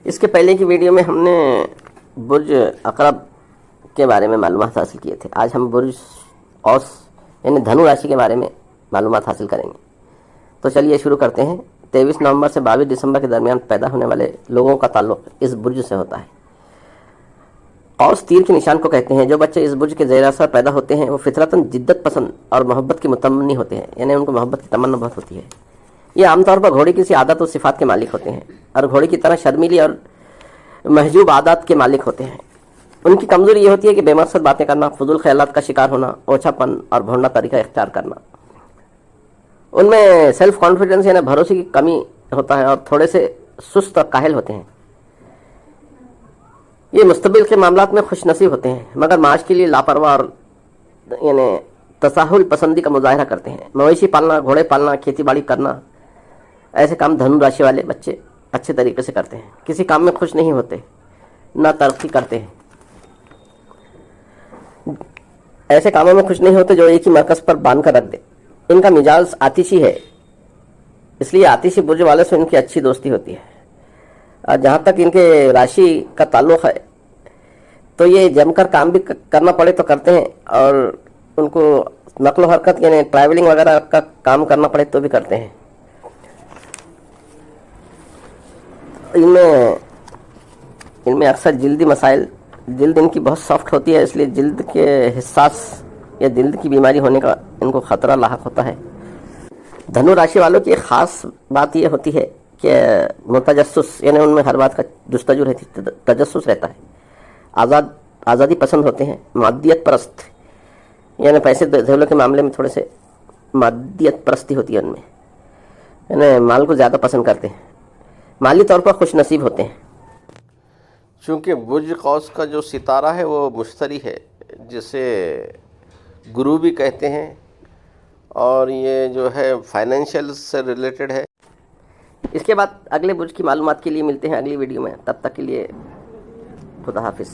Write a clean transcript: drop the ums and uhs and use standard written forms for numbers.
इसके पहले की वीडियो में हमने बुर्ज अकरब के बारे में मालूमात हासिल किए थे। आज हम बुर्ज औस यानी धनु राशि के बारे में मालूमात हासिल करेंगे। तो चलिए शुरू करते हैं। 23 नवंबर से 22 दिसंबर के दरमियान पैदा होने वाले लोगों का ताल्लुक इस बुर्ज से होता है। औस तीर के निशान को कहते हैं। जो बच्चे इस बुर्ज के ज़ेर असर पैदा होते हैं वो फितरतन जिद्दत पसंद और मोहब्बत की मुतमन्नी होते हैं, यानी उनको मोहब्बत की तमन्ना बहुत होती है। ये आमतौर पर घोड़े की सी आदत और सिफात के मालिक होते हैं और घोड़े की तरह शर्मीली और महजूब आदत के मालिक होते हैं। उनकी कमजोरी ये होती है कि बेमकसद बातें करना, फजूल ख्यालात का शिकार होना, ओछापन और भोंडा तरीका इख्तियार करना। उनमें सेल्फ कॉन्फिडेंस यानी भरोसे की कमी होता है और थोड़े से सुस्त और काहिल होते हैं। ये मुस्तबिल के मामलात में खुशनसीब होते हैं मगर माश के लिए लापरवाह और यानी तसाहुल पसंदी का मुजाहरा करते हैं। मवेशी पालना, घोड़े पालना, खेती बाड़ी करना, ऐसे काम धनु राशि वाले बच्चे अच्छे तरीके से करते हैं। किसी काम में खुश नहीं होते, ना तरक्की करते हैं। ऐसे कामों में खुश नहीं होते जो एक ही मरकज पर बांध कर रख दे। इनका मिजाज आतिशी है, इसलिए आतिशी बुर्ज वाले से इनकी अच्छी दोस्ती होती है। और जहाँ तक इनके राशि का ताल्लुक है तो ये जमकर काम भी करना पड़े तो करते हैं और उनको नकलो हरकत यानी ट्रैवलिंग वगैरह का काम करना पड़े तो भी करते हैं। इनमें अक्सर जिल्दी मसाइल, जिल्द इनकी बहुत सॉफ्ट होती है, इसलिए जिल्द के हिस्सास या जिल्द की बीमारी होने का इनको खतरा लाहक होता है। धनु राशि वालों की एक खास बात यह होती है कि मुतजस्सुस यानी उनमें हर बात का जुस्तजू रहती, तजस्सुस रहता है। आज़ादी पसंद होते हैं। मादियत परस्त यानी पैसे दौलत के मामले में थोड़े से मादियत परस्ती होती है उनमें, यानी माल को ज़्यादा पसंद करते हैं। माली तौर पर खुश नसीब होते हैं। चूँकि बुर्ज कौस का जो सितारा है वो मुश्तरी है, जिसे गुरु भी कहते हैं, और ये जो है फाइनेंशियल से रिलेटेड है। इसके बाद अगले बुर्ज की मालूमात के लिए मिलते हैं अगली वीडियो में। तब तक के लिए खुदा हाफिज़।